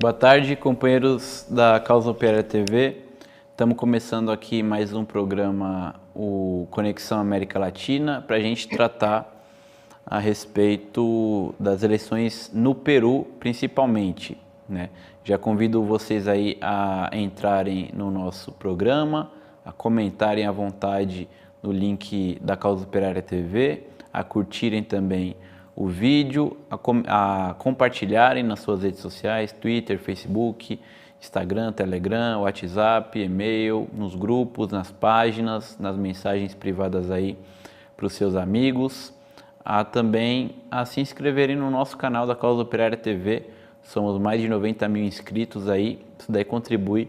Boa tarde, companheiros da Causa Operária TV. Estamos começando aqui mais um programa, o Conexão América Latina, para a gente tratar a respeito das eleições no Peru, principalmente, né? Já convido vocês aí a entrarem no nosso programa, a comentarem à vontade no link da Causa Operária TV, a curtirem também o vídeo, a compartilharem nas suas redes sociais, Twitter, Facebook, Instagram, Telegram, WhatsApp, e-mail, nos grupos, nas páginas, nas mensagens privadas aí para os seus amigos, também a se inscreverem no nosso canal da Causa Operária TV. Somos mais de 90 mil inscritos aí, isso daí contribui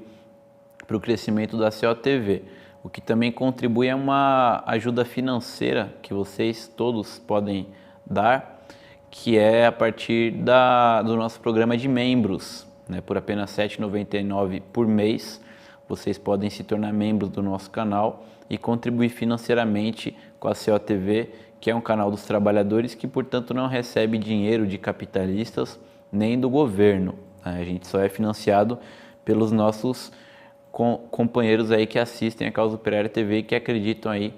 para o crescimento da COTV. O que também contribui é uma ajuda financeira que vocês todos podem dar, que é a partir do nosso programa de membros, né? Por apenas R$ 7,99 por mês, vocês podem se tornar membros do nosso canal e contribuir financeiramente com a COTV, que é um canal dos trabalhadores que, portanto, não recebe dinheiro de capitalistas nem do governo. A gente só é financiado pelos nossos companheiros aí que assistem a Causa Operária TV e que acreditam aí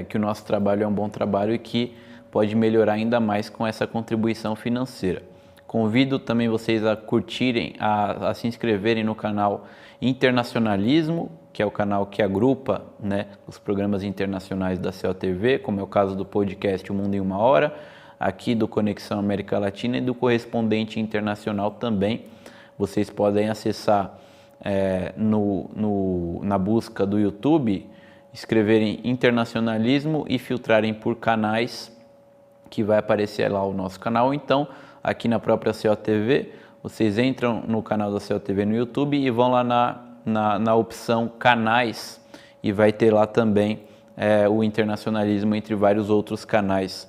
que o nosso trabalho é um bom trabalho e que pode melhorar ainda mais com essa contribuição financeira. Convido também vocês a curtirem, a se inscreverem no canal Internacionalismo, que é o canal que agrupa, né, os programas internacionais da COTV, como é o caso do podcast O Mundo em Uma Hora, aqui do Conexão América Latina e do Correspondente Internacional também. Vocês podem acessar na busca do YouTube, escreverem internacionalismo e filtrarem por canais, que vai aparecer lá o nosso canal. Então, aqui na própria COTV, vocês entram no canal da COTV no YouTube e vão lá na opção canais e vai ter lá também o internacionalismo entre vários outros canais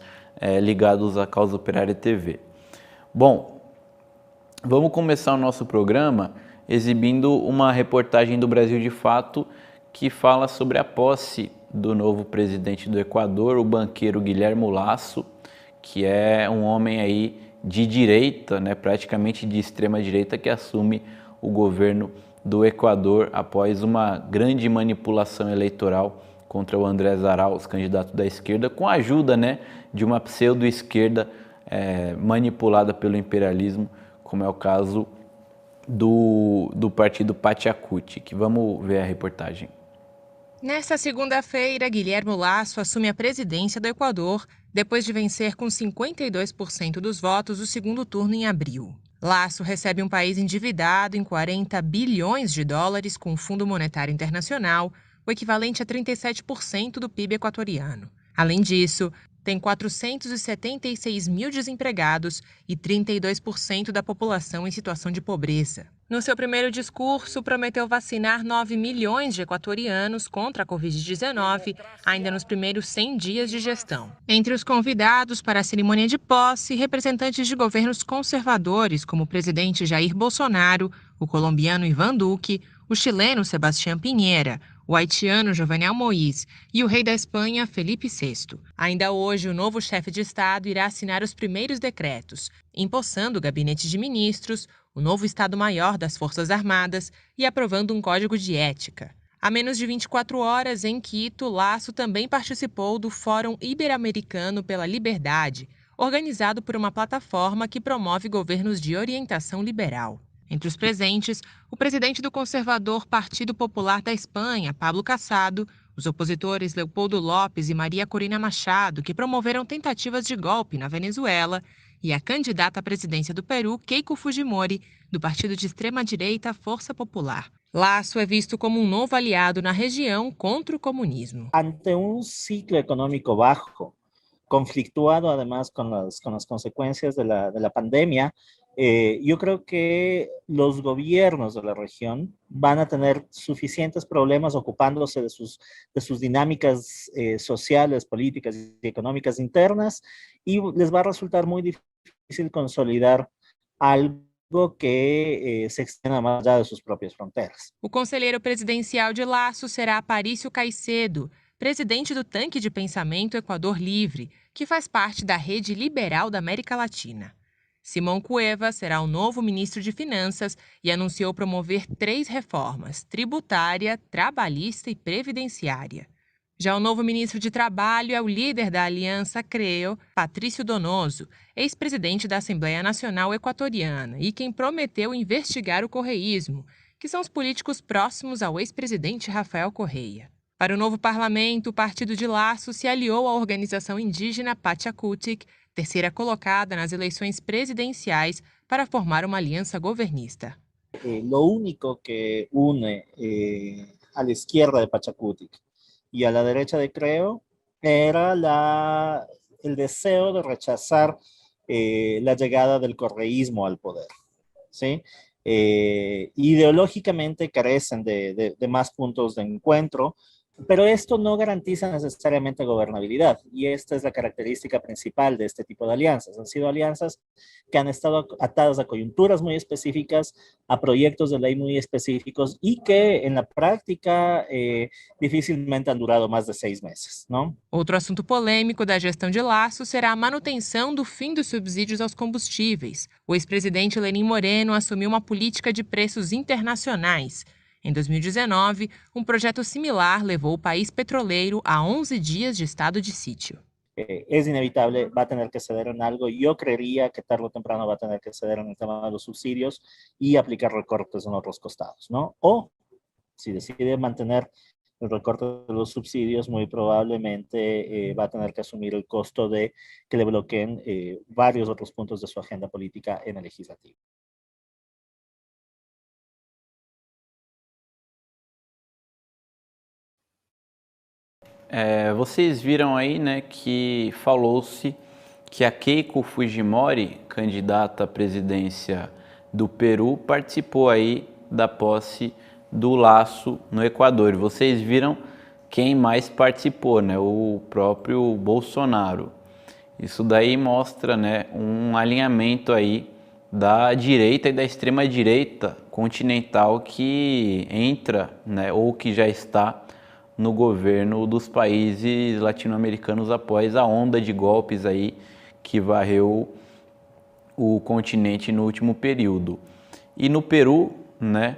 ligados à Causa Operária TV. Bom, vamos começar o nosso programa exibindo uma reportagem do Brasil de Fato que fala sobre a posse do novo presidente do Equador, o banqueiro Guilherme Lasso, que é um homem aí de direita, né, praticamente de extrema direita, que assume o governo do Equador após uma grande manipulação eleitoral contra o Andrés Arauz, candidato da esquerda, com a ajuda, né, de uma pseudo-esquerda manipulada pelo imperialismo, como é o caso do partido Pachacuti, que vamos ver a reportagem. Nesta segunda-feira, Guilherme Lasso assume a presidência do Equador depois de vencer com 52% dos votos o segundo turno em abril. Lasso recebe um país endividado em 40 bilhões de dólares com o Fundo Monetário Internacional, o equivalente a 37% do PIB equatoriano. Além disso, tem 476 mil desempregados e 32% da população em situação de pobreza. No seu primeiro discurso, prometeu vacinar 9 milhões de equatorianos contra a Covid-19 ainda nos primeiros 100 dias de gestão. Entre os convidados para a cerimônia de posse, representantes de governos conservadores, como o presidente Jair Bolsonaro, o colombiano Iván Duque, o chileno Sebastián Piñera, o haitiano Jovenel Moïse e o rei da Espanha, Felipe VI. Ainda hoje, o novo chefe de Estado irá assinar os primeiros decretos, empossando o gabinete de ministros, o novo Estado-Maior das Forças Armadas e aprovando um código de ética. Há menos de 24 horas, em Quito, Lasso também participou do Fórum Ibero-Americano pela Liberdade, organizado por uma plataforma que promove governos de orientação liberal. Entre os presentes, o presidente do conservador Partido Popular da Espanha, Pablo Casado, os opositores Leopoldo López e Maria Corina Machado, que promoveram tentativas de golpe na Venezuela, e a candidata à presidência do Peru, Keiko Fujimori, do partido de extrema-direita Força Popular. Lasso é visto como um novo aliado na região contra o comunismo. Ante ciclo económico bajo, conflictuado además con las consecuencias de la pandemia, yo creo que los gobiernos de la región van a tener suficientes problemas ocupándose de sus dinámicas sociales, políticas y económicas internas, y les va a resultar muy difícil consolidar algo que se extienda más allá de sus propias fronteras. O conselheiro presidencial de Lasso será Aparicio Caicedo, presidente do Tanque de Pensamento Equador Livre, que faz parte da Rede Liberal da América Latina. Simón Cueva será o novo ministro de Finanças e anunciou promover 3 reformas: tributária, trabalhista e previdenciária. Já o novo ministro de Trabalho é o líder da Aliança CREO, Patrício Donoso, ex-presidente da Assembleia Nacional Equatoriana e quem prometeu investigar o correísmo, que são os políticos próximos ao ex-presidente Rafael Correia. Para o novo parlamento, o partido de Lasso se aliou à organização indígena Pachakutik, terceira colocada nas eleições presidenciais, para formar uma aliança governista. Lo único que une a la izquierda de Pachakutik y a la derecha de Creo era el deseo de rechazar la llegada del correísmo al poder, ¿sí? Ideológicamente carecen de más puntos de encuentro, pero esto no garantiza necesariamente gobernabilidad, y esta es la característica principal de este tipo de alianzas. Han sido alianzas que han estado atadas a coyunturas muy específicas, a proyectos de ley muy específicos, y que en la práctica difícilmente han durado más de 6 meses, ¿no? Outro assunto polêmico da gestão de Lasso será a manutenção do fim dos subsídios aos combustíveis. O ex-presidente Lenín Moreno assumiu uma política de preços internacionais. Em 2019, um projeto similar levou o país petroleiro a 11 dias de estado de sítio. Es inevitable, va a tener que ceder en algo. Yo creería que tarde o temprano va a tener que ceder en el tema de los subsidios y aplicar recortes en otros costados, ¿no? O si decide mantener el recorte de los subsidios, muy probablemente va a tener que asumir el costo de que le bloqueen varios otros puntos de su agenda política en el legislativo. Vocês viram aí, né, que falou-se que a Keiko Fujimori, candidata à presidência do Peru, participou aí da posse do Lasso no Equador. Vocês viram quem mais participou, né, o próprio Bolsonaro. Isso daí mostra, né, um alinhamento aí da direita e da extrema-direita continental que entra, né, ou que já está no governo dos países latino-americanos após a onda de golpes aí que varreu o continente no último período. E no Peru, né,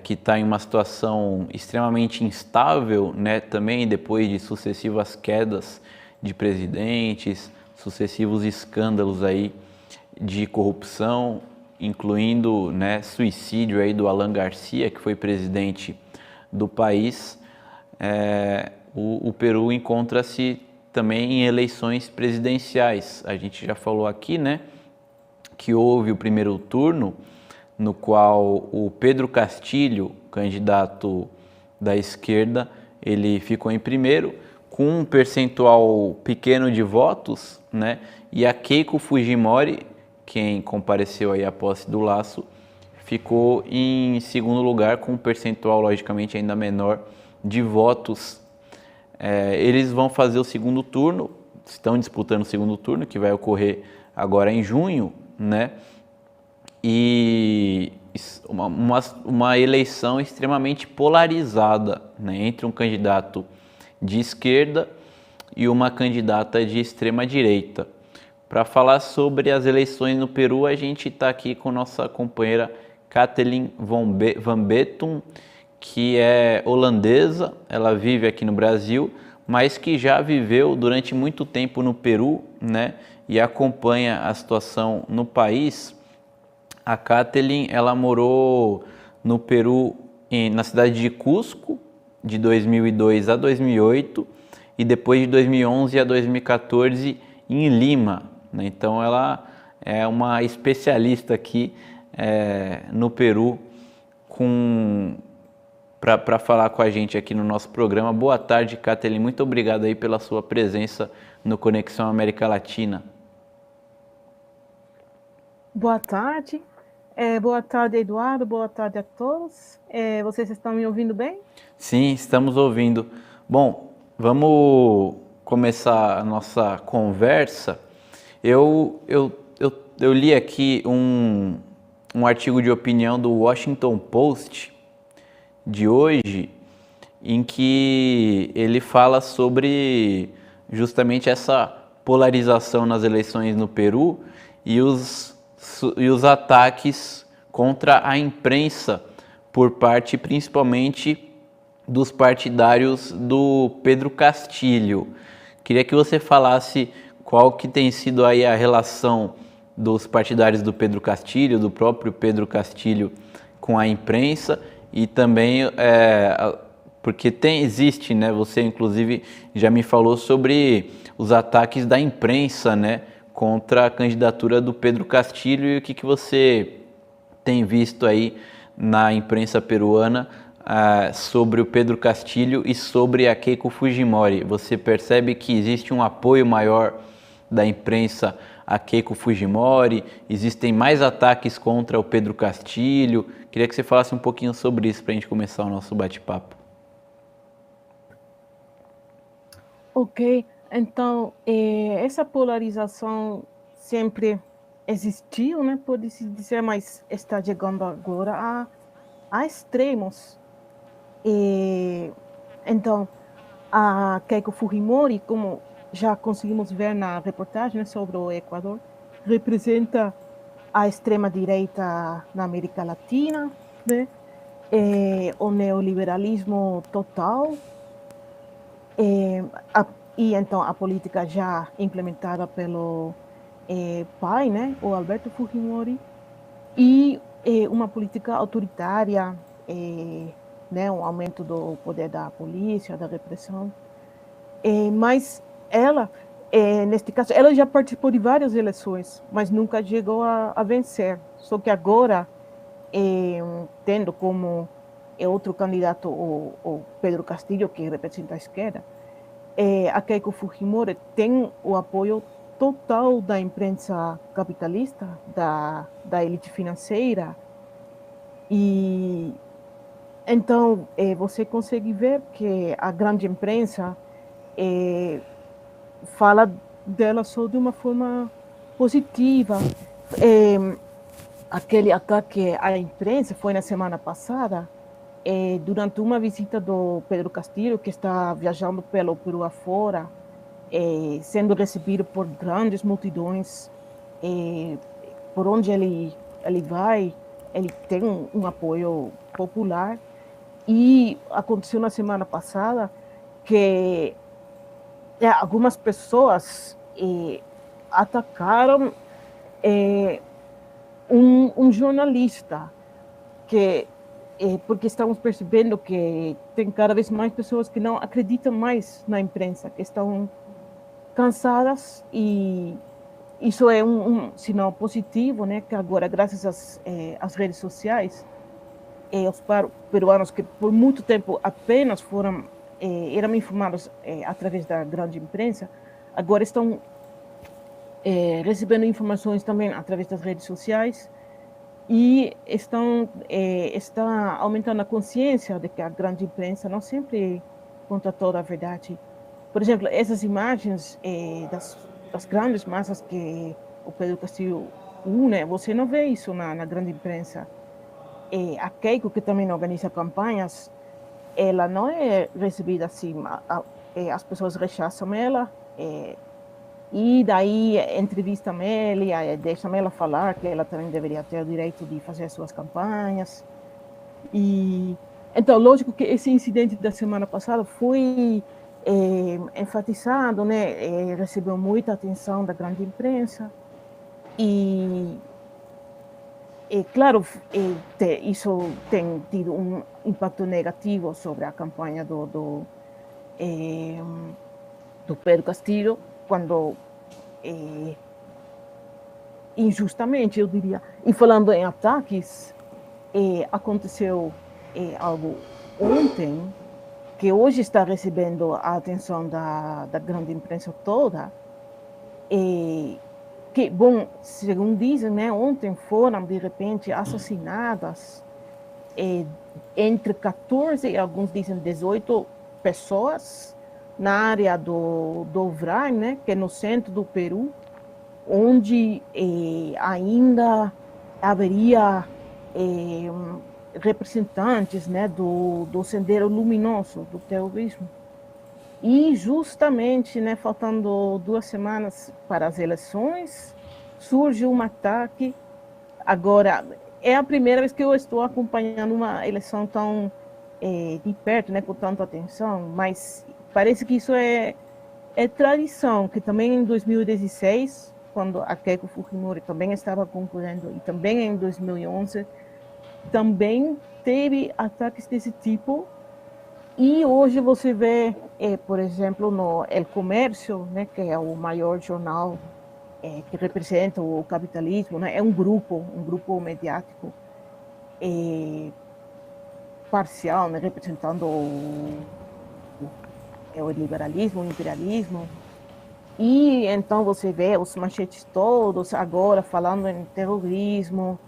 que está em uma situação extremamente instável, né, também depois de sucessivas quedas de presidentes, sucessivos escândalos aí de corrupção, incluindo, né, suicídio aí do Alan Garcia, que foi presidente do país. O Peru encontra-se também em eleições presidenciais. A gente já falou aqui, né, que houve o primeiro turno, no qual o Pedro Castillo, candidato da esquerda, ele ficou em primeiro, com um percentual pequeno de votos, né, e a Keiko Fujimori, quem compareceu aí à posse do Lasso, ficou em segundo lugar, com um percentual logicamente ainda menor de votos. Eles vão fazer o segundo turno, estão disputando o segundo turno, que vai ocorrer agora em junho, né? E uma eleição extremamente polarizada, né, entre um candidato de esquerda e uma candidata de extrema direita. Para falar sobre as eleições no Peru, a gente está aqui com nossa companheira Kathleen Van Betum, que é holandesa, ela vive aqui no Brasil, mas que já viveu durante muito tempo no Peru, né, e acompanha a situação no país. A Kathleen, ela morou no Peru, na cidade de Cusco, de 2002 a 2008, e depois de 2011 a 2014 em Lima, né? Então ela é uma especialista aqui no Peru para falar com a gente aqui no nosso programa. Boa tarde, Kathleen. Muito obrigado aí pela sua presença no Conexão América Latina. Boa tarde. Boa tarde, Eduardo. Boa tarde a todos. Vocês estão me ouvindo bem? Sim, estamos ouvindo. Bom, vamos começar a nossa conversa. Eu li aqui um artigo de opinião do Washington Post de hoje, em que ele fala sobre justamente essa polarização nas eleições no Peru e os ataques contra a imprensa por parte principalmente dos partidários do Pedro Castilho. Queria que você falasse qual que tem sido aí a relação dos partidários do Pedro Castilho, do próprio Pedro Castilho com a imprensa e também porque existe, né? Você inclusive já me falou sobre os ataques da imprensa, né, contra a candidatura do Pedro Castilho e o que você tem visto aí na imprensa peruana sobre o Pedro Castilho e sobre a Keiko Fujimori. Você percebe que existe um apoio maior da imprensa a Keiko Fujimori? Existem mais ataques contra o Pedro Castilho? Queria que você falasse um pouquinho sobre isso para a gente começar o nosso bate-papo. Ok, então essa polarização sempre existiu, né? Pode-se dizer, mas está chegando agora a extremos. Então, a Keiko Fujimori, como já conseguimos ver na reportagem sobre o Equador, representa a extrema-direita na América Latina, né? O neoliberalismo total, e então a política já implementada pelo pai, né? O Alberto Fujimori, e uma política autoritária, né, um aumento do poder da polícia, da repressão. Mas ela, neste caso, ela já participou de várias eleições, mas nunca chegou a vencer. Só que agora, tendo como outro candidato o Pedro Castillo, que representa a esquerda, a Keiko Fujimori tem o apoio total da imprensa capitalista, da elite financeira, e então você consegue ver que a grande imprensa fala dela só de uma forma positiva. Aquele ataque à imprensa foi na semana passada, durante uma visita do Pedro Castillo, que está viajando pelo Peru afora, sendo recebido por grandes multidões. Por onde ele vai, ele tem um apoio popular. E aconteceu na semana passada que algumas pessoas atacaram um jornalista, porque estamos percebendo que tem cada vez mais pessoas que não acreditam mais na imprensa, que estão cansadas, e isso é um sinal positivo, né? Que agora, graças às redes sociais, os peruanos que por muito tempo apenas eram informados através da grande imprensa, agora estão recebendo informações também através das redes sociais, e está aumentando a consciência de que a grande imprensa não sempre conta toda a verdade. Por exemplo, essas imagens das grandes massas que o Pedro Castillo une, você não vê isso na grande imprensa. A Keiko, que também organiza campanhas, ela não é recebida assim, as pessoas rechaçam ela, e daí entrevistam ela, deixam ela falar que ela também deveria ter o direito de fazer suas campanhas. E então, lógico que esse incidente da semana passada foi enfatizado, né? Recebeu muita atenção da grande imprensa, e claro, isso tem tido um impacto negativo sobre a campanha do Pedro Castillo, quando injustamente, eu diria. E falando em ataques, aconteceu algo ontem, que hoje está recebendo a atenção da grande imprensa toda, que, bom, segundo dizem, né, ontem foram, de repente, assassinadas entre 14 e alguns dizem 18 pessoas na área do Uvrán, né, que é no centro do Peru, onde ainda haveria representantes, né, do Sendero Luminoso, do terrorismo. E justamente, né, faltando 2 semanas para as eleições, surge um ataque. Agora, é a primeira vez que eu estou acompanhando uma eleição tão de perto, né, com tanta atenção, mas parece que isso é tradição, que também em 2016, quando a Keiko Fujimori também estava concorrendo, e também em 2011, também teve ataques desse tipo. E hoje você vê, por exemplo, no El Comércio, né, que é o maior jornal que representa o capitalismo, né, é um grupo mediático parcial, né, representando o liberalismo, o imperialismo. E então você vê os manchetes todos agora falando em terrorismo,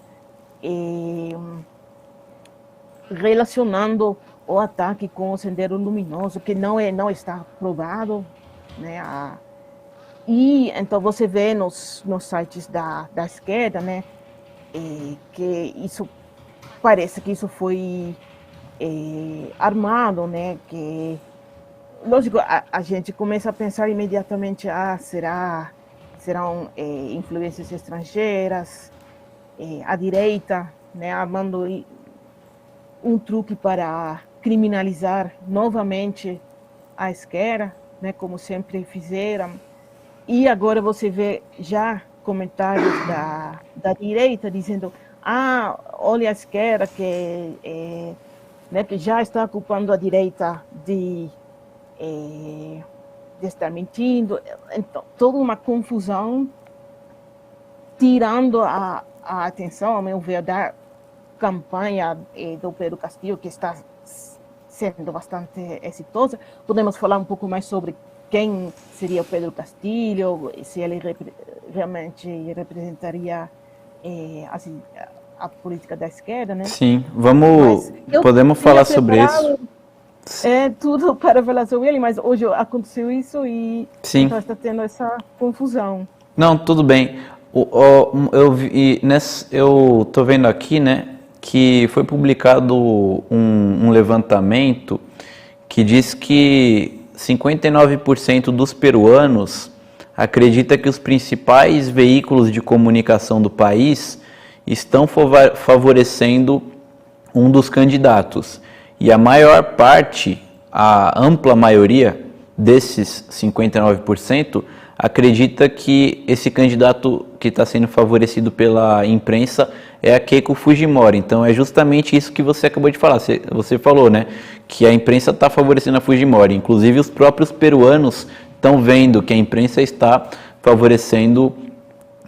relacionando o ataque com o Sendero Luminoso, que não está provado, né? E então você vê nos sites da esquerda, né, que isso parece que isso foi armado, né? Que lógico, a gente começa a pensar imediatamente, serão influências estrangeiras, a direita, né, armando um truque para criminalizar novamente a esquerda, né, como sempre fizeram. E agora você vê já comentários da direita dizendo, olha a esquerda né, que já está culpando a direita de estar mentindo. Então, toda uma confusão, tirando a atenção, a meu ver, da campanha do Pedro Castillo, que está sendo bastante exitosa. Podemos falar um pouco mais sobre quem seria o Pedro Castillo, se ele realmente representaria assim, a política da esquerda, né? Sim, podemos falar sobre isso. Tudo para falar sobre ele, mas hoje aconteceu isso e Sim. Então está tendo essa confusão. Não, tudo bem. Eu tô vendo aqui, né, que foi publicado um levantamento que diz que 59% dos peruanos acredita que os principais veículos de comunicação do país estão favorecendo um dos candidatos. E a maior parte, a ampla maioria desses 59%, acredita que esse candidato que está sendo favorecido pela imprensa é a Keiko Fujimori. Então é justamente isso que você acabou de falar. Você falou, né, que a imprensa está favorecendo a Fujimori. Inclusive os próprios peruanos estão vendo que a imprensa está favorecendo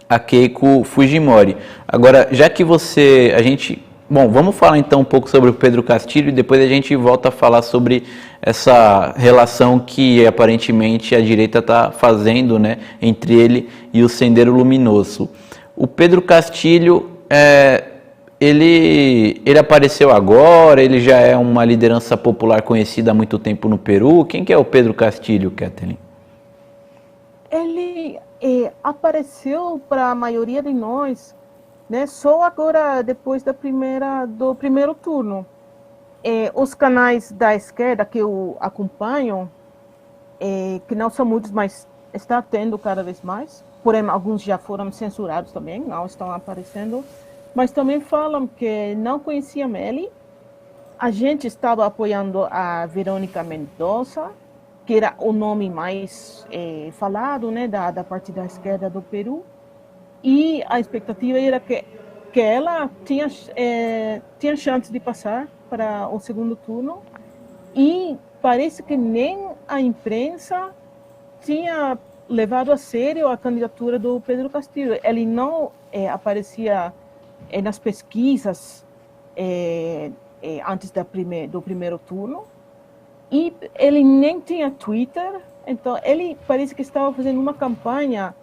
a Keiko Fujimori. Agora, já que vamos falar então um pouco sobre o Pedro Castillo e depois a gente volta a falar sobre essa relação que aparentemente a direita está fazendo, né, entre ele e o Sendero Luminoso. O Pedro Castillo, ele apareceu agora, ele já é uma liderança popular conhecida há muito tempo no Peru. Quem que é o Pedro Castillo, Kathleen? Ele apareceu para a maioria de nós, né, só agora, depois do primeiro turno. Os canais da esquerda que eu acompanho, que não são muitos, mas está tendo cada vez mais, porém alguns já foram censurados também, não estão aparecendo, mas também falam que não conheciam ele. A gente estava apoiando a Verônica Mendonça, que era o nome mais falado, né, da parte da esquerda do Peru, e a expectativa era que ela tinha chance de passar para o segundo turno, e parece que nem a imprensa tinha levado a sério a candidatura do Pedro Castillo. Ele não aparecia nas pesquisas antes do primeiro turno, e ele nem tinha Twitter. Então ele parece que estava fazendo uma campanha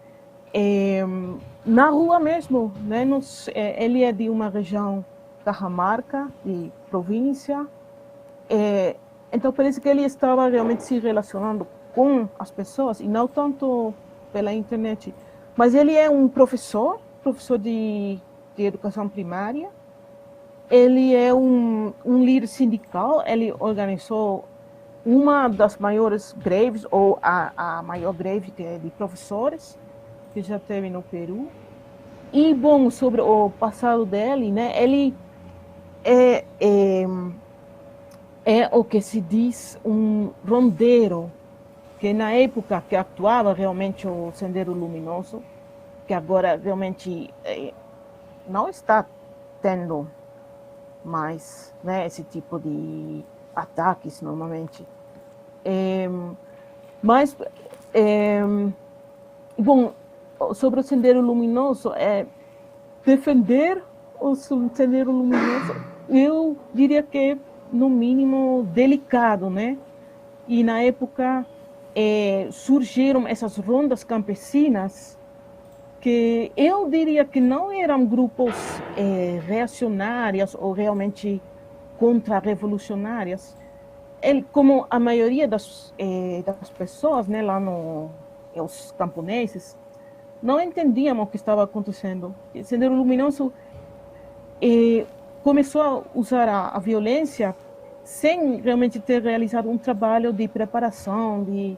na rua mesmo, né? Ele é de uma região Cajamarca, de província, então parece que ele estava realmente se relacionando com as pessoas e não tanto pela internet. Mas ele é um professor de educação primária. Ele é um líder sindical. Ele organizou uma das maiores greves, ou a maior greve de professores que já teve no Peru. E, bom, sobre o passado dele, né, ele é o que se diz um rondeiro, que na época que atuava realmente o Sendero Luminoso, que agora realmente não está tendo mais, né, esse tipo de ataques normalmente. Mas, bom, sobre o Sendero Luminoso, defender o Sendero Luminoso, eu diria que é, no mínimo, delicado, né? E na época surgiram essas rondas campesinas que eu diria que não eram grupos reacionários ou realmente contra-revolucionárias. Como a maioria das pessoas, né, lá os camponeses, não entendiam o que estava acontecendo. O Sendero Luminoso começou a usar a violência sem realmente ter realizado um trabalho de preparação, de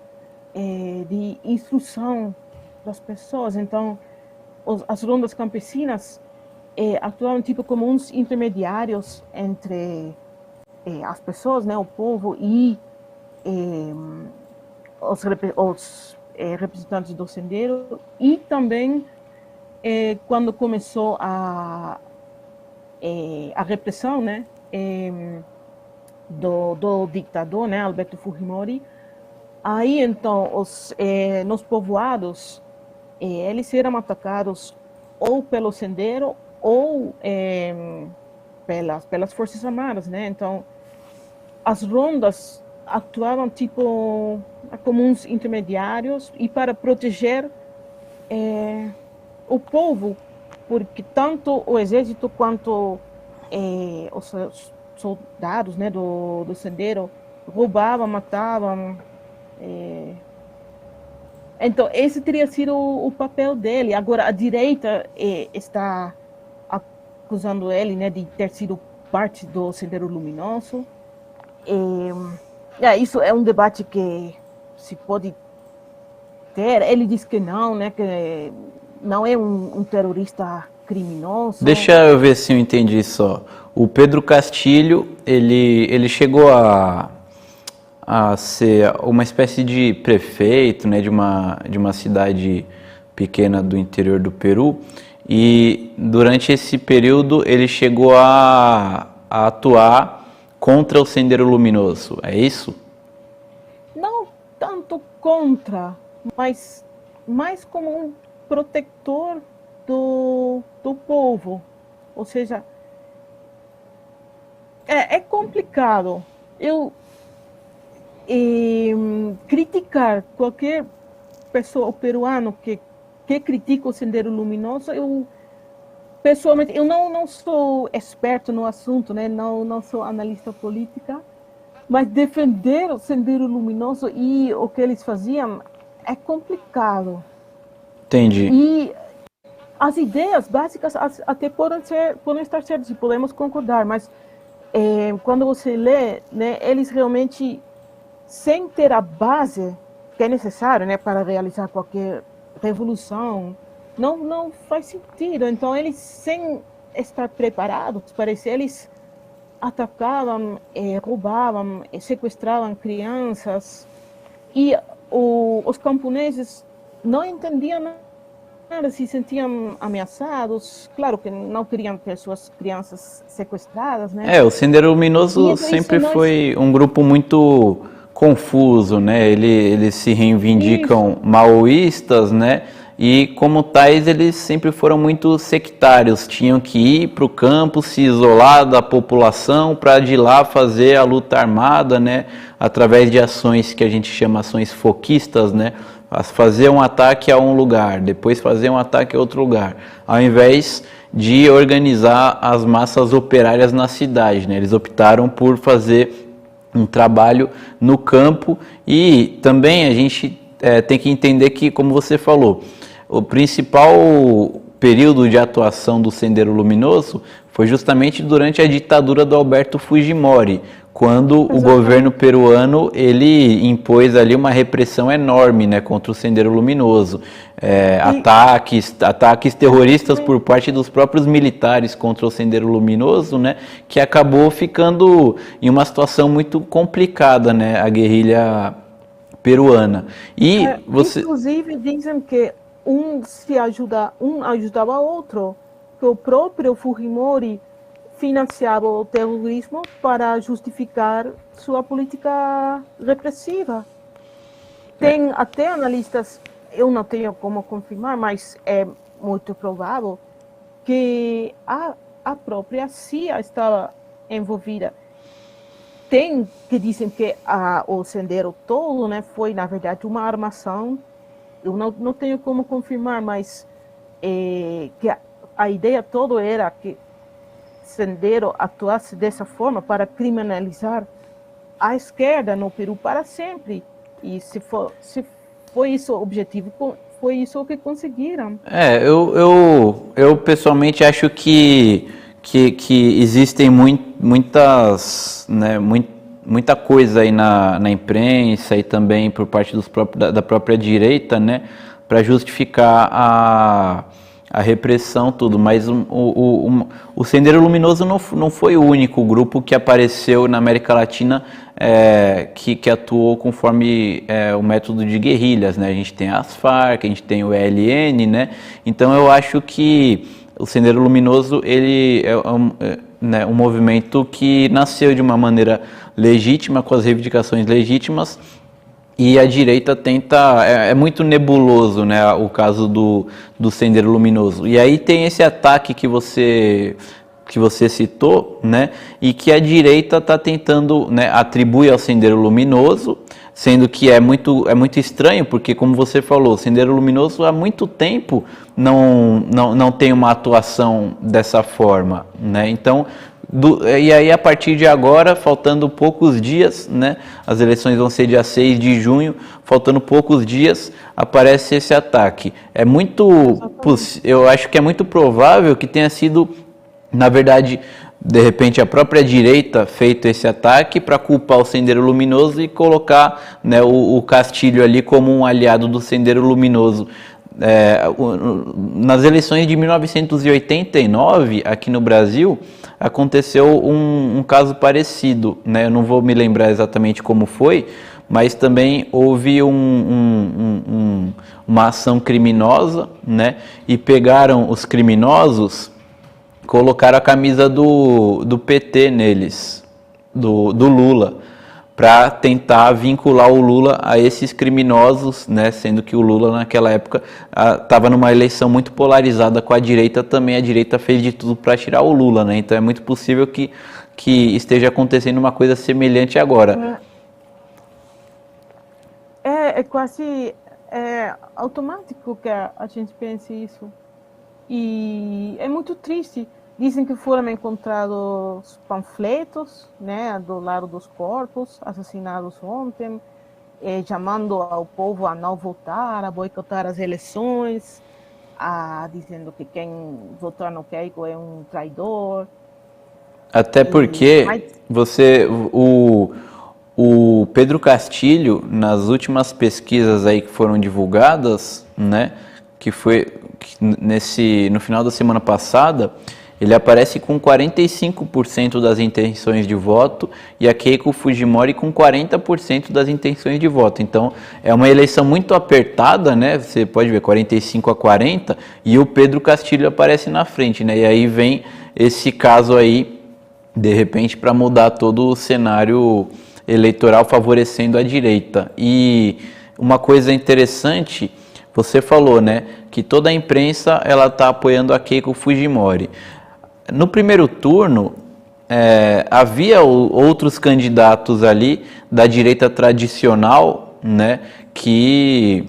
instrução das pessoas. Então, as rondas campesinas atuavam tipo como uns intermediários entre as pessoas, né, o povo e os representantes do Sendero. E também quando começou a repressão, né, do ditador, né, Alberto Fujimori, aí então nos povoados eles eram atacados ou pelo Sendero ou pelas Forças Armadas, né? Então as rondas atuavam tipo como uns intermediários e para proteger o povo, porque tanto o exército quanto os soldados, né, do Sendero roubavam, matavam. Então, esse teria sido o papel dele. Agora, a direita está acusando ele, né, de ter sido parte do Sendero Luminoso. Isso é um debate que se pode ter. Ele diz que não, né, que não é um terrorista criminoso. Deixa eu ver se eu entendi só. O Pedro Castilho, ele chegou a ser uma espécie de prefeito, né, de uma cidade pequena do interior do Peru, e durante esse período ele chegou a atuar contra o Sendero Luminoso, é isso? Não tanto contra, mas mais como um protetor do povo. Ou seja, é complicado. Criticar qualquer pessoa peruano que critica o Sendero Luminoso, pessoalmente, eu não sou experto no assunto, né? Não sou analista política, mas defender o Sendero Luminoso e o que eles faziam é complicado. Entendi. E as ideias básicas até podem estar certas e podemos concordar, mas quando você lê, né, eles realmente, sem ter a base que é necessário, né, para realizar qualquer revolução, não faz sentido. Então, eles, sem estar preparados, parece, eles atacavam, roubavam, sequestravam crianças, e os camponeses não entendiam nada, se sentiam ameaçados. Claro que não queriam ter suas crianças sequestradas, né? O Sendero Luminoso sempre foi um grupo muito confuso, né? Eles se reivindicam maoístas, né? E como tais, eles sempre foram muito sectários, tinham que ir para o campo, se isolar da população para de lá fazer a luta armada, né? Através de ações que a gente chama ações foquistas, né? Fazer um ataque a um lugar, depois fazer um ataque a outro lugar, ao invés de organizar as massas operárias na cidade, né? Eles optaram por fazer um trabalho no campo. E também a gente tem que entender que, como você falou, o principal período de atuação do Sendero Luminoso foi justamente durante a ditadura do Alberto Fujimori, quando o governo peruano ele impôs ali uma repressão enorme, né, contra o Sendero Luminoso, ataques terroristas por parte dos próprios militares contra o Sendero Luminoso, né, que acabou ficando em uma situação muito complicada, né, a guerrilha peruana. E inclusive dizem que um ajudava o outro, que o próprio Fujimori financiava o terrorismo para justificar sua política repressiva. Tem até analistas, eu não tenho como confirmar, mas é muito provável que a própria CIA estava envolvida. Tem que dizem que o Sendero todo, né, foi, na verdade, uma armação. Eu não tenho como confirmar, mas que a ideia toda era que Sendero atuasse dessa forma para criminalizar a esquerda no Peru para sempre. E se foi isso o objetivo, foi isso que conseguiram. Eu pessoalmente acho que existem muitas, né, muita coisa aí na imprensa e também por parte da própria direita, né, para justificar a repressão, tudo, mas o Sendero Luminoso não foi o único grupo que apareceu na América Latina que atuou conforme o método de guerrilhas, né? A gente tem as Farc, a gente tem o ELN, né? Então eu acho que o Sendero Luminoso ele é um movimento que nasceu de uma maneira legítima, com as reivindicações legítimas. E a direita tenta, é muito nebuloso, né, o caso do Sendero Luminoso. E aí tem esse ataque que você citou, né, e que a direita está tentando, né, atribuir ao Sendero Luminoso, sendo que é muito estranho, porque como você falou, o Sendero Luminoso há muito tempo não tem uma atuação dessa forma, né, então... E aí, a partir de agora, faltando poucos dias, né, as eleições vão ser dia 6 de junho, faltando poucos dias, aparece esse ataque. Eu acho que é muito provável que tenha sido, na verdade, de repente, a própria direita feito esse ataque para culpar o Sendero Luminoso e colocar, né, o Castilho ali como um aliado do Sendero Luminoso. Nas eleições de 1989, aqui no Brasil, aconteceu um caso parecido, né? Eu não vou me lembrar exatamente como foi, mas também houve uma ação criminosa, né? E pegaram os criminosos, colocaram a camisa do PT neles, do Lula, para tentar vincular o Lula a esses criminosos, né? Sendo que o Lula naquela época estava numa eleição muito polarizada com a direita também, a direita fez de tudo para tirar o Lula, né? Então é muito possível que esteja acontecendo uma coisa semelhante agora. É quase automático que a gente pense isso. E é muito triste. Dizem que foram encontrados panfletos, né, do lado dos corpos assassinados ontem, chamando ao povo a não votar, a boicotar as eleições, dizendo que quem votar no Keiko é um traidor. Até porque o Pedro Castilho, nas últimas pesquisas aí que foram divulgadas, né, no final da semana passada, ele aparece com 45% das intenções de voto e a Keiko Fujimori com 40% das intenções de voto. Então, é uma eleição muito apertada, né? Você pode ver 45-40 e o Pedro Castilho aparece na frente, né? E aí vem esse caso aí, de repente, para mudar todo o cenário eleitoral favorecendo a direita. E uma coisa interessante, você falou, né? Que toda a imprensa ela está apoiando a Keiko Fujimori. No primeiro turno, havia outros candidatos ali da direita tradicional, né, que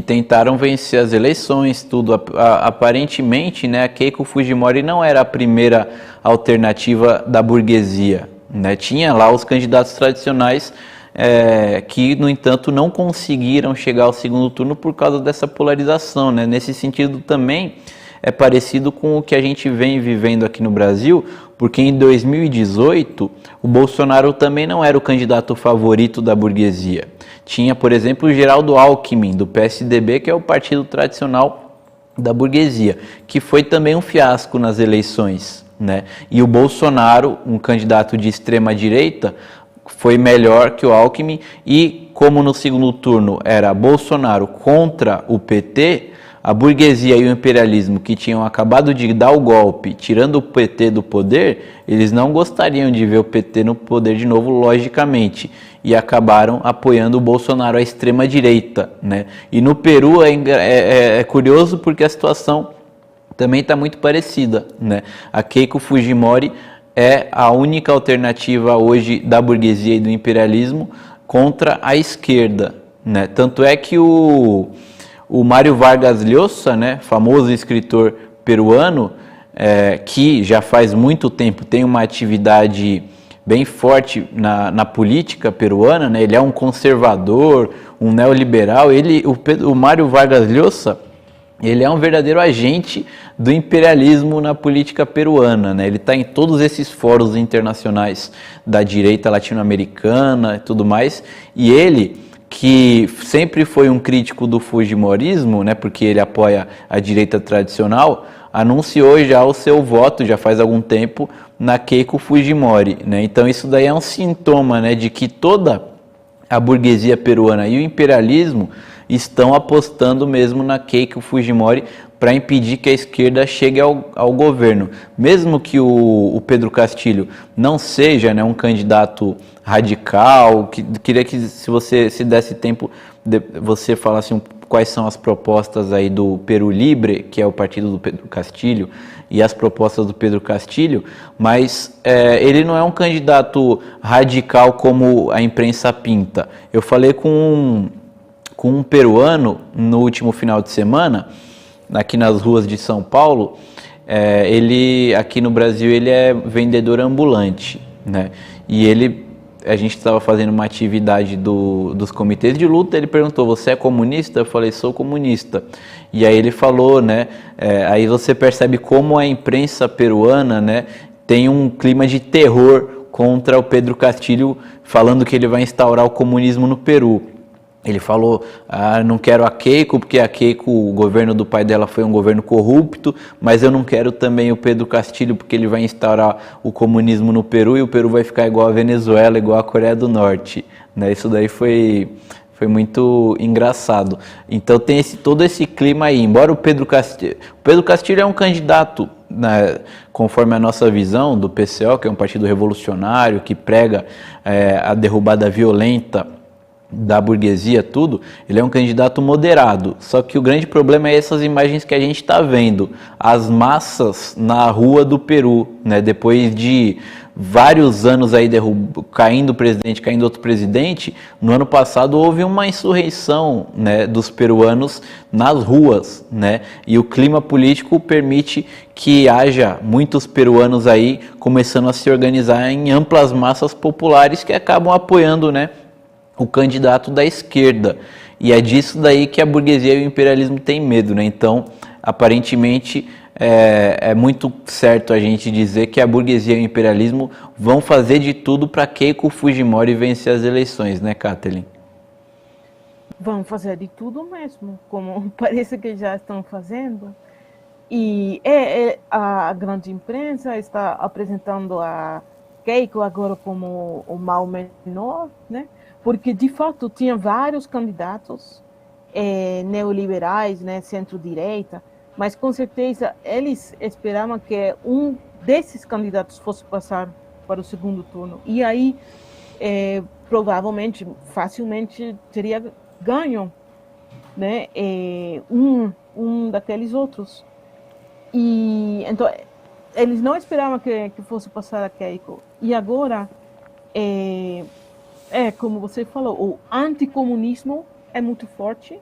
tentaram vencer as eleições, tudo. Aparentemente, né, a Keiko Fujimori não era a primeira alternativa da burguesia, né? Tinha lá os candidatos tradicionais que, no entanto, não conseguiram chegar ao segundo turno por causa dessa polarização, né? Nesse sentido também, é parecido com o que a gente vem vivendo aqui no Brasil, porque em 2018 o Bolsonaro também não era o candidato favorito da burguesia. Tinha, por exemplo, o Geraldo Alckmin, do PSDB, que é o partido tradicional da burguesia, que foi também um fiasco nas eleições, né? E o Bolsonaro, um candidato de extrema direita, foi melhor que o Alckmin, e como no segundo turno era Bolsonaro contra o PT, a burguesia e o imperialismo, que tinham acabado de dar o golpe, tirando o PT do poder, eles não gostariam de ver o PT no poder de novo, logicamente, e acabaram apoiando o Bolsonaro à extrema-direita, né? E no Peru é curioso porque a situação também está muito parecida, né? A Keiko Fujimori é a única alternativa hoje da burguesia e do imperialismo contra a esquerda, né? Tanto é que o Mário Vargas Llosa, né, famoso escritor peruano, que já faz muito tempo tem uma atividade bem forte na política peruana, né? Ele é um conservador, um neoliberal. O Mário Vargas Llosa, ele é um verdadeiro agente do imperialismo na política peruana, né? Ele está em todos esses fóruns internacionais da direita latino-americana e tudo mais, e ele, que sempre foi um crítico do fujimorismo, né, porque ele apoia a direita tradicional, anunciou já o seu voto, já faz algum tempo, na Keiko Fujimori, né? Então isso daí é um sintoma, né, de que toda a burguesia peruana e o imperialismo estão apostando mesmo na Keiko Fujimori para impedir que a esquerda chegue ao governo. Mesmo que o Pedro Castillo não seja, né, um candidato radical, queria que se você se desse tempo, você falasse quais são as propostas aí do Peru Libre, que é o partido do Pedro Castillo, e as propostas do Pedro Castillo, mas ele não é um candidato radical como a imprensa pinta. Eu falei com um peruano no último final de semana, aqui nas ruas de São Paulo. Ele, aqui no Brasil, ele é vendedor ambulante, né? E a gente estava fazendo uma atividade dos comitês de luta. Ele perguntou: você é comunista? Eu falei: sou comunista. E aí ele falou, né? Aí você percebe como a imprensa peruana, né, tem um clima de terror contra o Pedro Castillo, falando que ele vai instaurar o comunismo no Peru. Ele falou: não quero a Keiko, porque a Keiko, o governo do pai dela foi um governo corrupto, mas eu não quero também o Pedro Castillo, porque ele vai instaurar o comunismo no Peru e o Peru vai ficar igual a Venezuela, igual a Coreia do Norte, né? Isso daí foi muito engraçado. Então tem todo esse clima aí. Embora o Pedro Castillo é um candidato, né, conforme a nossa visão do PCO, que é um partido revolucionário, que prega a derrubada violenta da burguesia, tudo, ele é um candidato moderado. Só que o grande problema é essas imagens que a gente está vendo, as massas na rua do Peru, né? Depois de vários anos aí caindo presidente, caindo outro presidente, no ano passado houve uma insurreição, né, dos peruanos nas ruas, né? E o clima político permite que haja muitos peruanos aí começando a se organizar em amplas massas populares que acabam apoiando, né, o candidato da esquerda. E é disso daí que a burguesia e o imperialismo têm medo, né? Então, aparentemente, é muito certo a gente dizer que a burguesia e o imperialismo vão fazer de tudo para Keiko Fujimori vencer as eleições, né, Kathleen? Vão fazer de tudo mesmo, como parece que já estão fazendo. E a grande imprensa está apresentando a Keiko agora como o mal menor, né? Porque, de fato, tinha vários candidatos neoliberais, né, centro-direita, mas, com certeza, eles esperavam que um desses candidatos fosse passar para o segundo turno. E aí, provavelmente, facilmente, teria ganho, né, um daqueles outros. E, então, eles não esperavam que fosse passar a Keiko. E agora, como você falou, o anticomunismo é muito forte,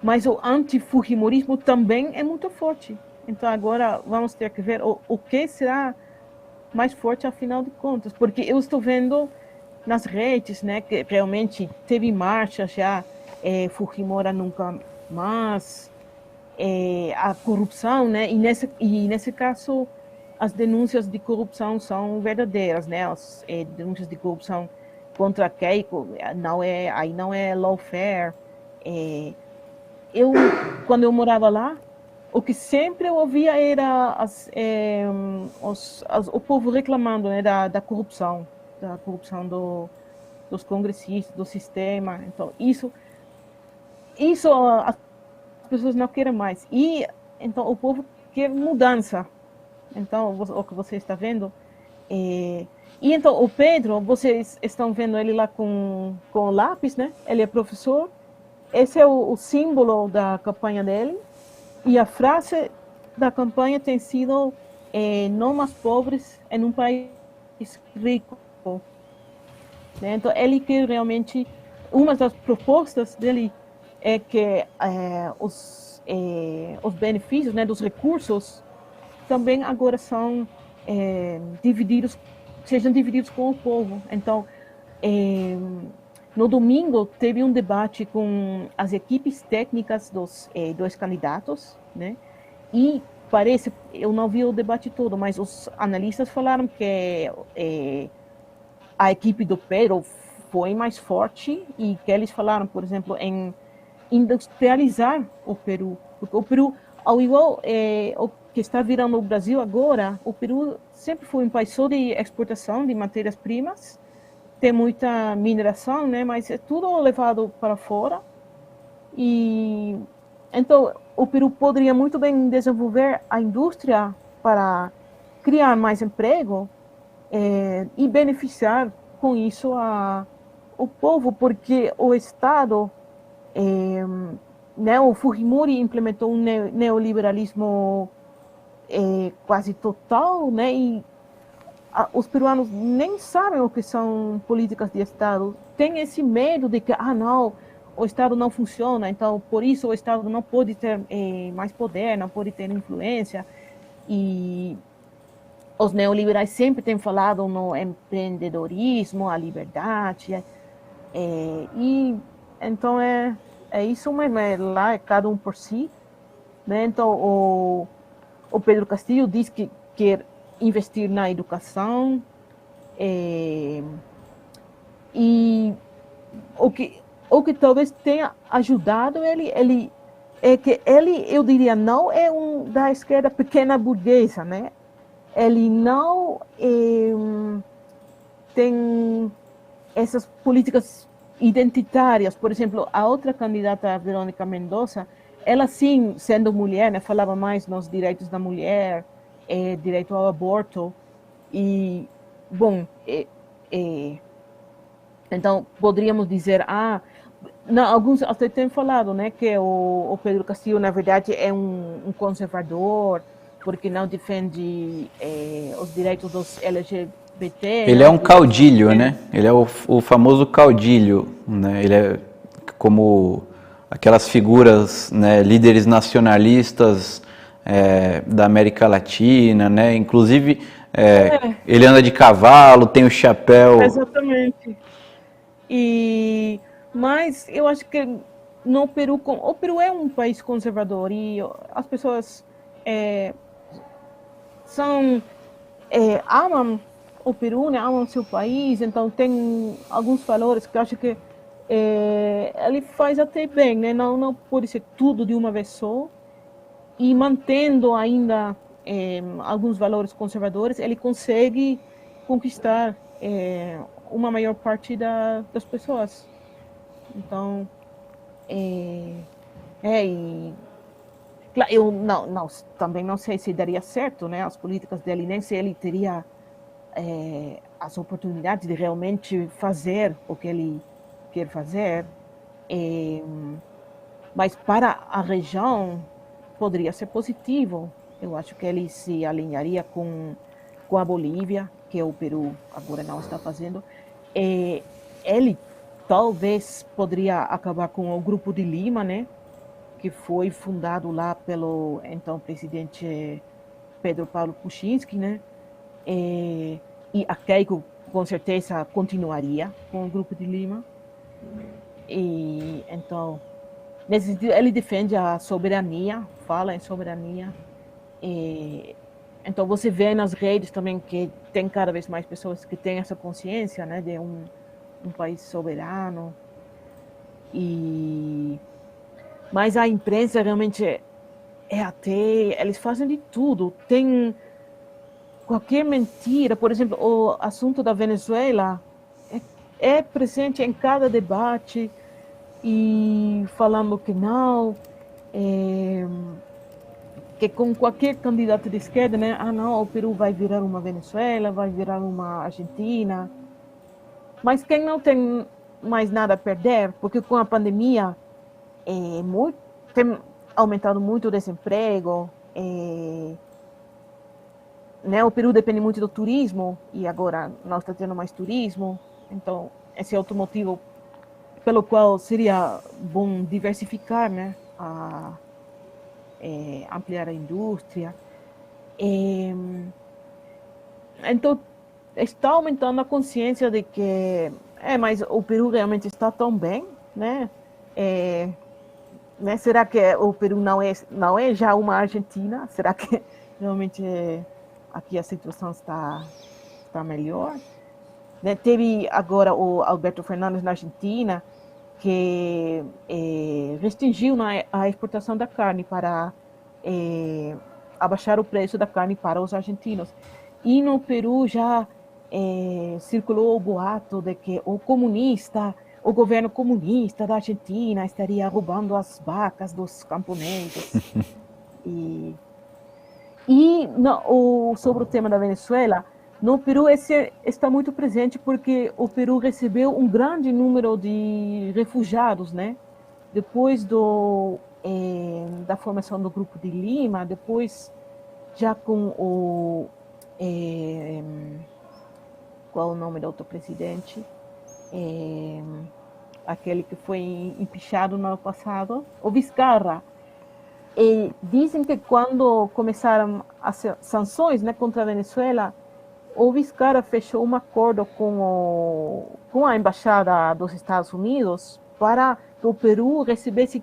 mas o antifujimorismo também é muito forte. Então agora vamos ter que ver o que será mais forte afinal de contas, porque eu estou vendo nas redes, né, que realmente teve marcha já, Fujimori nunca mais, a corrupção, né? E nesse caso as denúncias de corrupção são verdadeiras, né? As denúncias de corrupção contra Keiko aí não é lawfare. Quando eu morava lá, o que sempre eu ouvia era o povo reclamando, né, da corrupção dos congressistas, do sistema. Então isso as pessoas não querem mais. E então o povo quer mudança. Então o que você está vendo e então o Pedro, vocês estão vendo ele lá com o lápis, né? Ele é professor. Esse é o símbolo da campanha dele. E a frase da campanha tem sido não mais pobres em um país rico. Né? Então, ele quer realmente... Uma das propostas dele é que os benefícios, né, dos recursos também agora são sejam divididos com o povo. Então, no domingo, teve um debate com as equipes técnicas dos dois candidatos, né? E parece, eu não vi o debate todo, mas os analistas falaram que a equipe do Pedro foi mais forte e que eles falaram, por exemplo, em industrializar o Peru. Porque o Peru, ao igual o que está virando o Brasil agora, o Peru sempre foi um país só de exportação de matérias-primas. Tem muita mineração, né? Mas é tudo levado para fora. E então o Peru poderia muito bem desenvolver a indústria para criar mais emprego e beneficiar com isso o povo, porque o Estado, né? O Fujimori implementou um neoliberalismo quase total, né? E os peruanos nem sabem o que são políticas de Estado. Tem esse medo de que, não, o Estado não funciona, então por isso o Estado não pode ter mais poder, não pode ter influência. E os neoliberais sempre têm falado no empreendedorismo, a liberdade. E então é isso mesmo, lá é cada um por si. Né? Então o Pedro Castillo diz que quer investir na educação e o que talvez tenha ajudado ele é que ele, eu diria, não é da esquerda pequena burguesa, né? Ele não tem essas políticas identitárias. Por exemplo, a outra candidata, a Verônica Mendonça, ela sim, sendo mulher, né, falava mais nos direitos da mulher, direito ao aborto. E, bom, então poderíamos dizer, não, alguns até têm falado, né, que o Pedro Castillo, na verdade, é um conservador, porque não defende os direitos dos LGBT. Ele é um caudilho, né? Ele é o famoso caudilho, né? Ele é como aquelas figuras, né, líderes nacionalistas da América Latina, né? Inclusive, ele anda de cavalo, tem o chapéu. Exatamente. Mas eu acho que no Peru, o Peru é um país conservador e as pessoas amam o Peru, né? Amam seu país, então tem alguns valores que eu acho que ele faz até bem, né? Não pode ser tudo de uma vez só, e mantendo ainda alguns valores conservadores, ele consegue conquistar uma maior parte das pessoas. Então, eu também não sei se daria certo, né, as políticas dele, nem se ele teria as oportunidades de realmente fazer o que ele quer fazer, mas para a região poderia ser positivo. Eu acho que ele se alinharia com a Bolívia, que o Peru agora não está fazendo. Ele talvez poderia acabar com o Grupo de Lima, né, que foi fundado lá pelo então presidente Pedro Paulo Kuczynski, né, e a Keiko com certeza continuaria com o Grupo de Lima. E então nesse sentido, ele defende a soberania, fala em soberania. Então você vê nas redes também que tem cada vez mais pessoas que têm essa consciência, né, de um país soberano. Mas a imprensa realmente eles fazem de tudo. Tem qualquer mentira, por exemplo, o assunto da Venezuela é presente em cada debate e falando que não, que com qualquer candidato de esquerda, né? Não, o Peru vai virar uma Venezuela, vai virar uma Argentina. Mas quem não tem mais nada a perder, porque com a pandemia tem aumentado muito o desemprego, né? O Peru depende muito do turismo e agora nós estamos tendo mais turismo, então esse é outro motivo pelo qual seria bom diversificar, né? Ampliar a indústria. Então está aumentando a consciência de que mas o Peru realmente está tão bem, né? Né? Será que o Peru não é já uma Argentina? Será que realmente aqui a situação está melhor? Né? Teve agora o Alberto Fernandes na Argentina, que restringiu a exportação da carne para abaixar o preço da carne para os argentinos. E no Peru já circulou o boato de que o governo comunista da Argentina estaria roubando as vacas dos camponeses. Sobre o tema da Venezuela, no Peru esse está muito presente porque o Peru recebeu um grande número de refugiados, né? Depois da formação do Grupo de Lima, depois já com qual é o nome do outro presidente? Aquele que foi empichado no ano passado, o Vizcarra. Dizem que quando começaram as sanções, né, contra a Venezuela, o Vizcarra fechou um acordo com a Embaixada dos Estados Unidos para que o Peru recebesse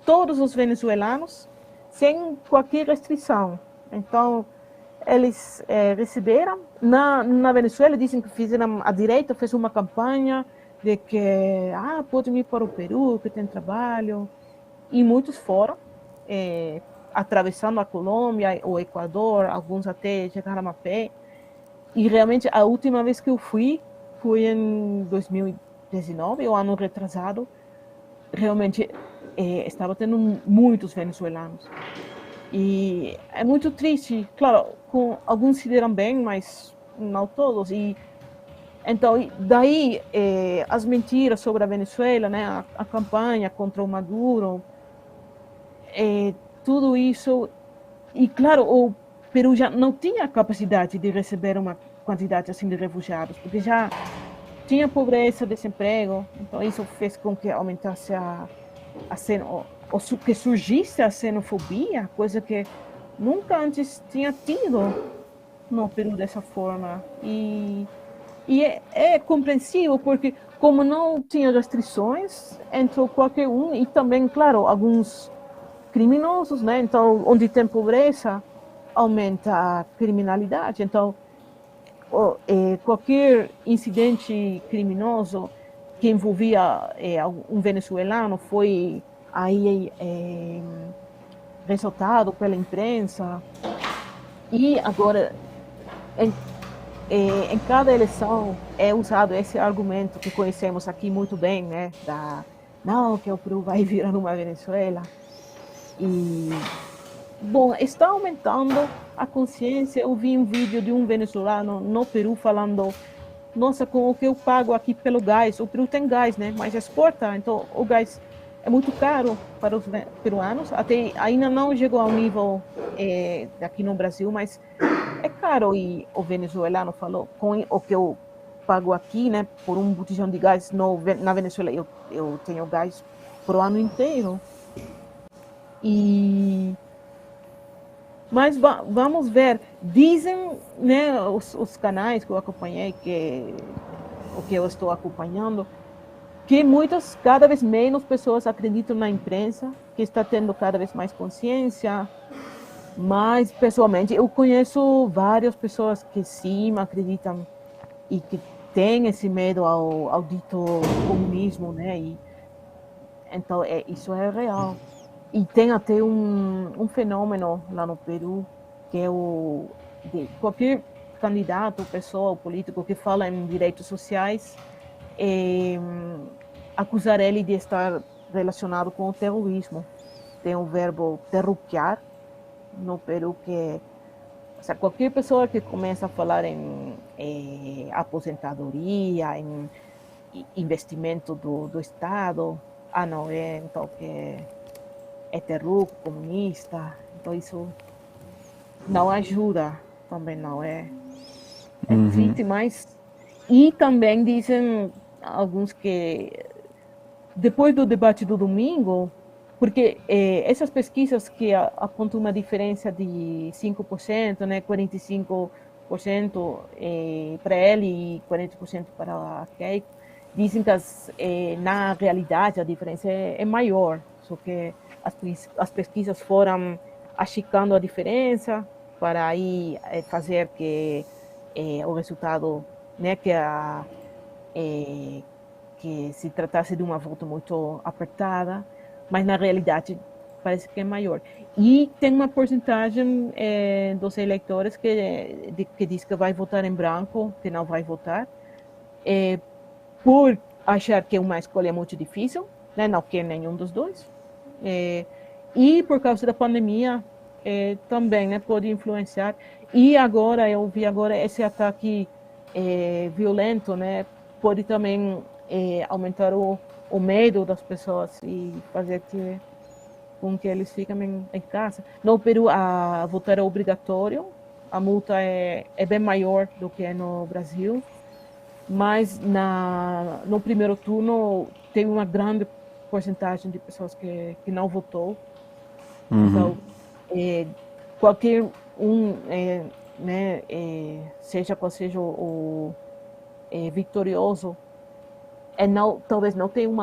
todos os venezuelanos sem qualquer restrição. Então, eles receberam. Na Venezuela, dizem que a direita fez uma campanha de que podem ir para o Peru, que tem trabalho. E muitos foram, atravessando a Colômbia, o Equador, alguns até chegaram a pé. E realmente, a última vez que eu fui foi em 2019, o ano retrasado. Realmente, estava tendo muitos venezuelanos. E é muito triste. Claro, alguns se deram bem, mas não todos. Então, daí, as mentiras sobre a Venezuela, né, a campanha contra o Maduro, tudo isso. E, claro, o Peru já não tinha capacidade de receber uma quantidade assim de refugiados, porque já tinha pobreza, desemprego. Então, isso fez com que aumentasse que surgisse a xenofobia, coisa que nunca antes tinha tido no Peru dessa forma. E é compreensível, porque como não tinha restrições, entrou qualquer um, e também, claro, alguns criminosos, né? Então, onde tem pobreza, aumenta a criminalidade. Então, qualquer incidente criminoso que envolvia um venezuelano foi aí ressaltado pela imprensa. E agora, em cada eleição é usado esse argumento que conhecemos aqui muito bem, né? Que o Peru vai virar uma Venezuela. E, bom, está aumentando a consciência. Eu vi um vídeo de um venezuelano no Peru falando: nossa, com o que eu pago aqui pelo gás, o Peru tem gás, né? Mas exporta, então o gás é muito caro para os peruanos. Até ainda não chegou ao nível daqui no Brasil, mas é caro. E o venezuelano falou: com o que eu pago aqui, né, por um botijão de gás na Venezuela, eu tenho gás para o ano inteiro. Mas vamos ver. Dizem, né, os canais que eu acompanhei, o que eu estou acompanhando, que cada vez menos pessoas acreditam na imprensa, que está tendo cada vez mais consciência. Mas, pessoalmente, eu conheço várias pessoas que sim acreditam e que têm esse medo ao dito comunismo, né? E, então, isso é real. E tem até um fenômeno lá no Peru, que é de qualquer candidato, pessoa, político que fala em direitos sociais, acusar ele de estar relacionado com o terrorismo. Tem o verbo terruquear no Peru, que qualquer pessoa que começa a falar em aposentadoria, em investimento do Estado, não, então que é terruco, comunista, então isso não ajuda, também não é triste, mas... E também dizem alguns que, depois do debate do domingo, porque essas pesquisas que apontam uma diferença de 5%, né, 45% para ele e 40% para a Keiko, dizem que na realidade a diferença é maior, só que as pesquisas foram achicando a diferença para aí fazer que o resultado, né, que se tratasse de uma volta muito apertada, mas na realidade parece que é maior. E tem uma porcentagem dos eleitores que diz que vai votar em branco, que não vai votar, por achar que uma escolha muito difícil, né, não quer nenhum dos dois, e por causa da pandemia também, né, pode influenciar. E agora, eu vi esse ataque violento, né, pode também aumentar o medo das pessoas e fazer com que eles fiquem em casa. No Peru, votar é obrigatório, a multa é bem maior do que é no Brasil, mas no primeiro turno teve uma grande porcentagem de pessoas que não votou. Então, qualquer né, seja qual seja o vitorioso, talvez não tenha um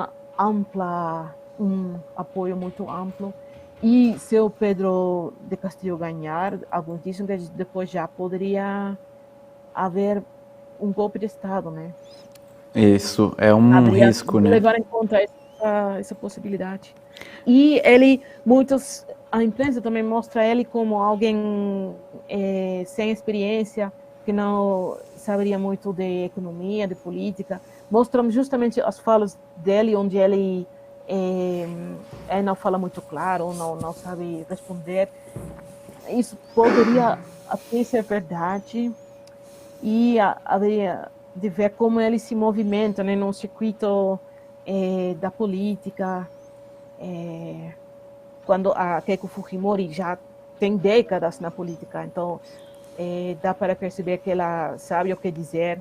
apoio muito amplo. E se o Pedro de Castillo ganhar, alguns dizem que depois já poderia haver um golpe de Estado, né? Isso é um risco, né? Levar em conta essa possibilidade. E a imprensa também mostra ele como alguém sem experiência, que não saberia muito de economia, de política. Mostram justamente as falas dele, onde ele não fala muito claro, não sabe responder. Isso poderia até ser verdade, e haveria de ver como ele se movimenta, né, no circuito da política, quando a Keiko Fujimori já tem décadas na política, então dá para perceber que ela sabe o que dizer,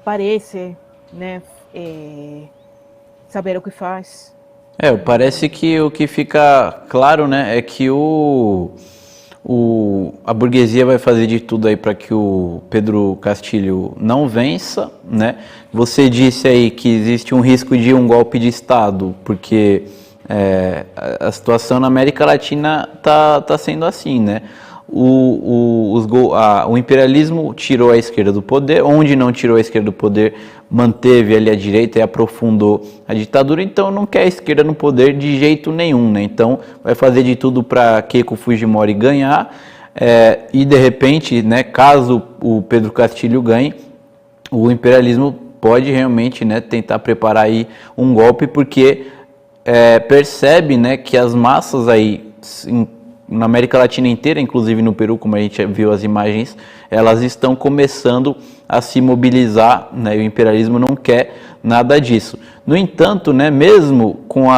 parece, né, saber o que faz. Parece que o que fica claro, né, é que a burguesia vai fazer de tudo aí para que o Pedro Castillo não vença, né? Você disse aí que existe um risco de um golpe de Estado, porque a situação na América Latina tá sendo assim, né? O imperialismo tirou a esquerda do poder, onde não tirou a esquerda do poder, manteve ali a direita e aprofundou a ditadura, então não quer a esquerda no poder de jeito nenhum, né? Então vai fazer de tudo para Keiko Fujimori ganhar, e de repente, né, caso o Pedro Castillo ganhe, o imperialismo pode realmente, né, tentar preparar aí um golpe, porque percebe, né, que as massas aí na América Latina inteira, inclusive no Peru, como a gente viu as imagens, elas estão começando a se mobilizar, né? O imperialismo não quer nada disso. No entanto, né, mesmo com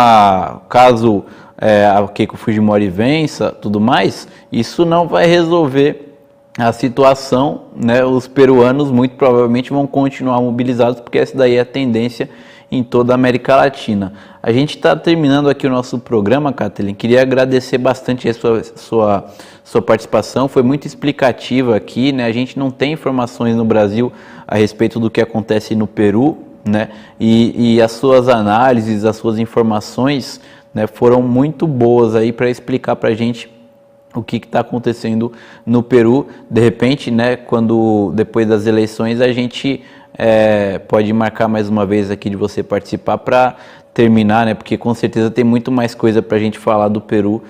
caso a Keiko Fujimori vença, tudo mais, isso não vai resolver a situação, né? Os peruanos muito provavelmente vão continuar mobilizados, porque essa daí é a tendência em toda a América Latina. A gente está terminando aqui o nosso programa, Kathleen. Queria agradecer bastante a sua participação, foi muito explicativa aqui, né? A gente não tem informações no Brasil a respeito do que acontece no Peru, né? E as suas análises, as suas informações, né, foram muito boas aí para explicar para a gente o que está acontecendo no Peru. De repente, né, depois das eleições, a gente pode marcar mais uma vez aqui de você participar para terminar, né, porque com certeza tem muito mais coisa para a gente falar do Peru,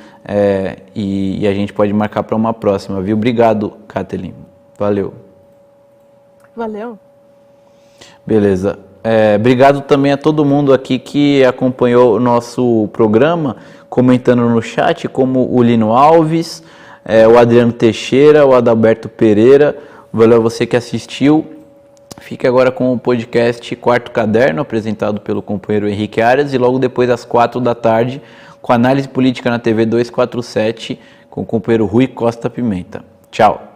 e a gente pode marcar para uma próxima, viu? Obrigado, Kathleen. Valeu. Valeu. Beleza. Obrigado também a todo mundo aqui que acompanhou o nosso programa, comentando no chat, como o Lino Alves, o Adriano Teixeira, o Adalberto Pereira. Valeu a você que assistiu. Fique agora com o podcast Quarto Caderno, apresentado pelo companheiro Henrique Arias, e logo depois às 4 da tarde, com análise política na TV 247, com o companheiro Rui Costa Pimenta. Tchau.